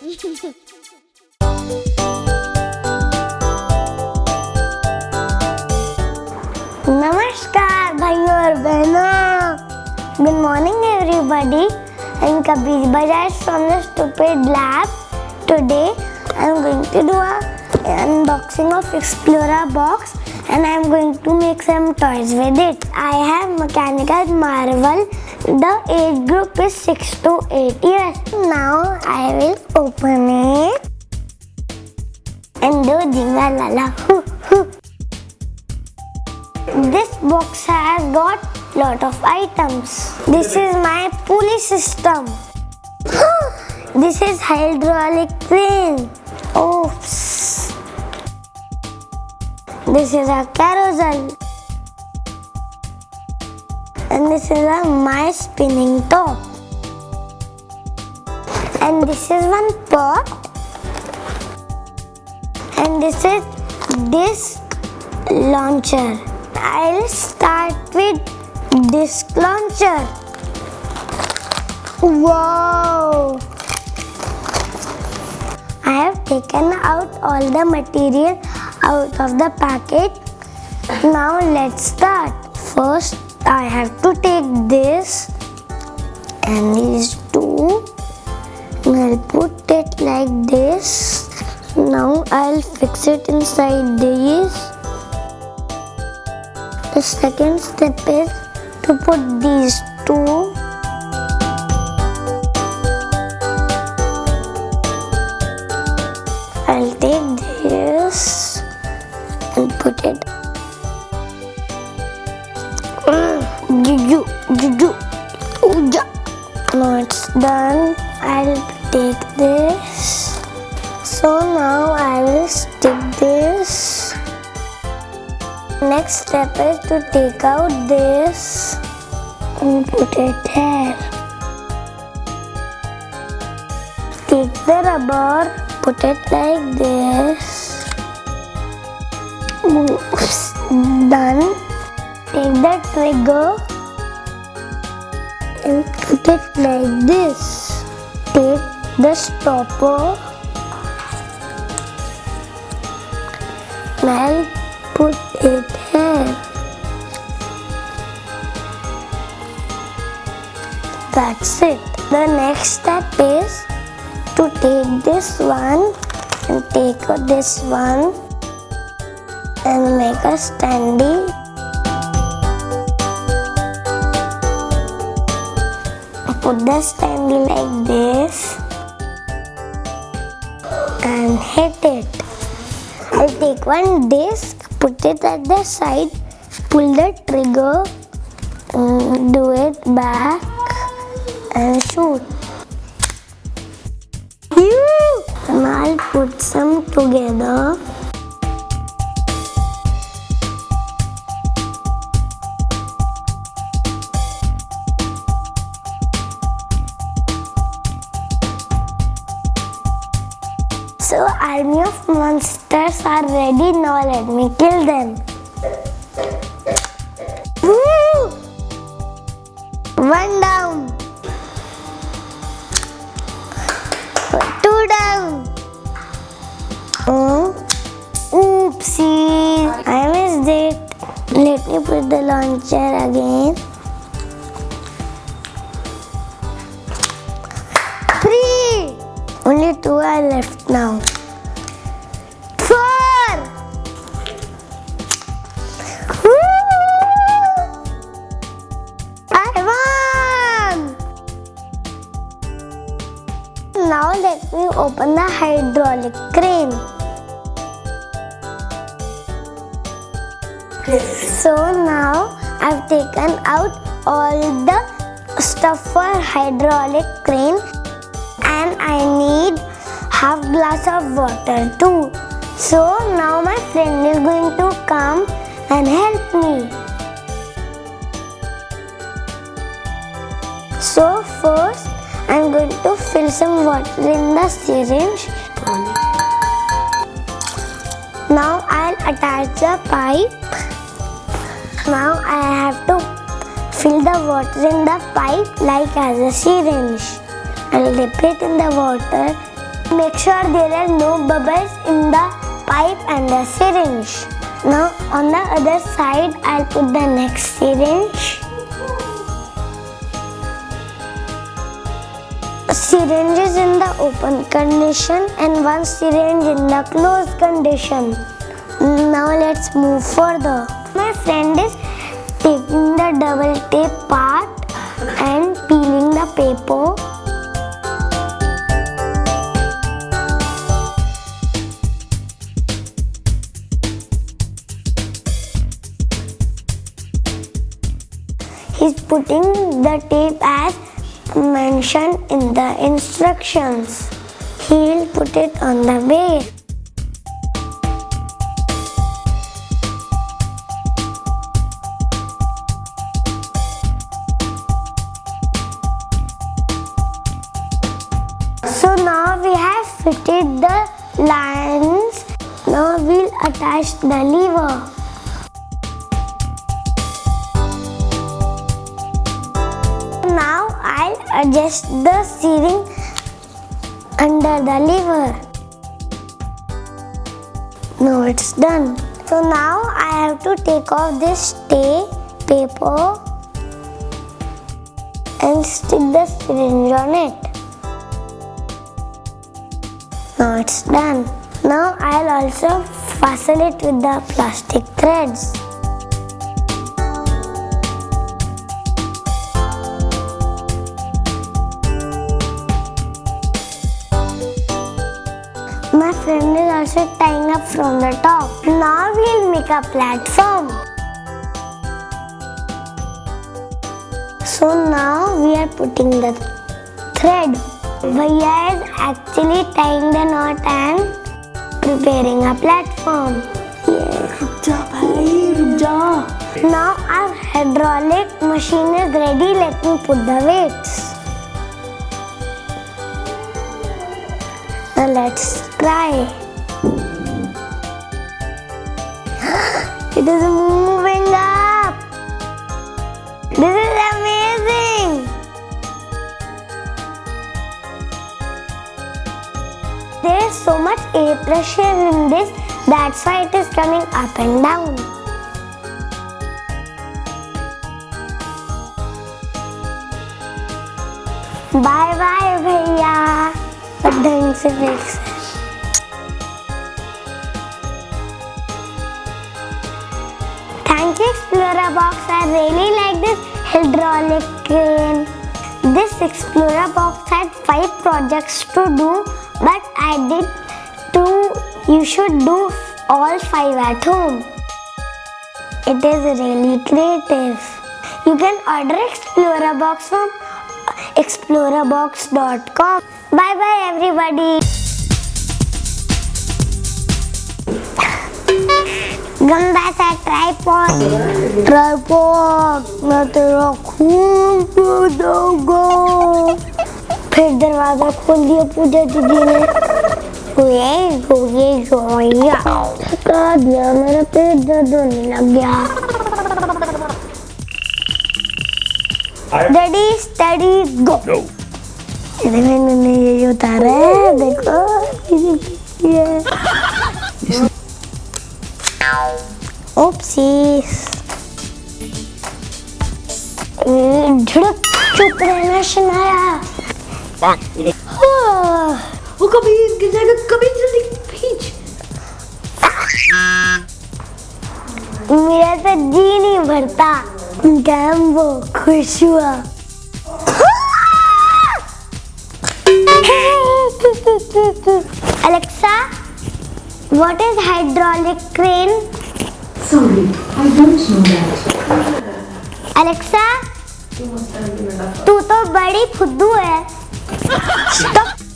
नमस्कार भाइयों और बहनों. Good morning everybody. I'm Kabir from the Stupid Lab. Today I'm going to do an unboxing of Xplorabox and I'm going to make some toys with it. I have mechanical marvel. The age group is 6 to 8 years. Now I will open it and do jingle lala. This box has got lot of items. This is my pulley system. This is hydraulic crane. Oops. This is a carousel. And this is my spinning top. And this is one pot. And this is disc launcher. I'll start with disc launcher. Wow! I have taken out all the material out of the packet. Now let's start. First, I have to take this and these two. I'll put it like this. Now I'll fix it inside these. The second step is to put these two. I'll take this and put it. Now it's done. I'll take this. So now I will stick this. Next step is to take out this and put it here. Take the rubber, put it like this. Oops, done. Take the trigger and put it like this. Take the stopper. Now put it here. That's it. The next step is to take this one and take this one and make a standee. Put the standee like this and hit it. I'll take one disc, put it at the side, pull the trigger, do it back and shoot. And I'll put some together. So army of monsters are ready. Now let me kill them. Woo! One down. Two down. Oopsie, I missed it. Let me put the launcher again. 3. Only 2 are left now. 4. I won! Now let me open the hydraulic crane. So now I've taken out all the stuff for hydraulic crane and I need half glass of water too. So now my friend is going to come and help me. So first I'm going to fill some water in the syringe. Now I'll attach the pipe. Now I have to fill the water in the pipe like as a syringe. I'll dip it in the water Make sure there are no bubbles in the pipe and the syringe. Now on the other side, I'll put the next syringe. Syringe is in the open condition and one syringe in the closed condition. Now let's move further. My friend is taking the double tape part and peeling the paper. He's putting the tape as mentioned in the instructions. He'll put it on the base. So now we have fitted the lines. Now we'll attach the lever. Now I'll adjust the steering under the lever. Now it's done. So now I have to take off this paper and stick the syringe on it. Now it's done. Now I'll also fasten it with the plastic threads. My friend is also tying up from the top. Now we'll make a platform. So now we are putting the thread. Bhaiya is actually tying the knot and preparing a platform. Now our hydraulic machine is ready. Let me put the weights. Now let's try. It is moving up. This is amazing. There is so much air pressure in this, that's why it is coming up and down. Bye bye भैया. अब ढंग से fix है. Thank you Xplorabox. I really like this hydraulic crane. This Xplorabox had 5 projects to do, but I did 2. You should do all 5 at home. It is really creative. You can order Xplorabox from Xplorabox.com. Bye bye everybody. गंदा सा tripod मैं तेरा खून P दूंगा. फिर दरवाजा खोल दिया पूजा दीदी ने. थका दिया, मेरा पेट दर्द होने लग गया. रेडी स्टडी गो. मैंने ये उतारा है, देखो ये. ओप्सीस. चुप रहना शनाया. वो कभी गिर जाएगा. कभी जल्दी खींच. मेरा तो जी नहीं भरता. वो खुश हुआ. Alexa, what is hydraulic crane? Sorry, I don't know that. Alexa, तू तो बड़ी फुद्दू है. Stop.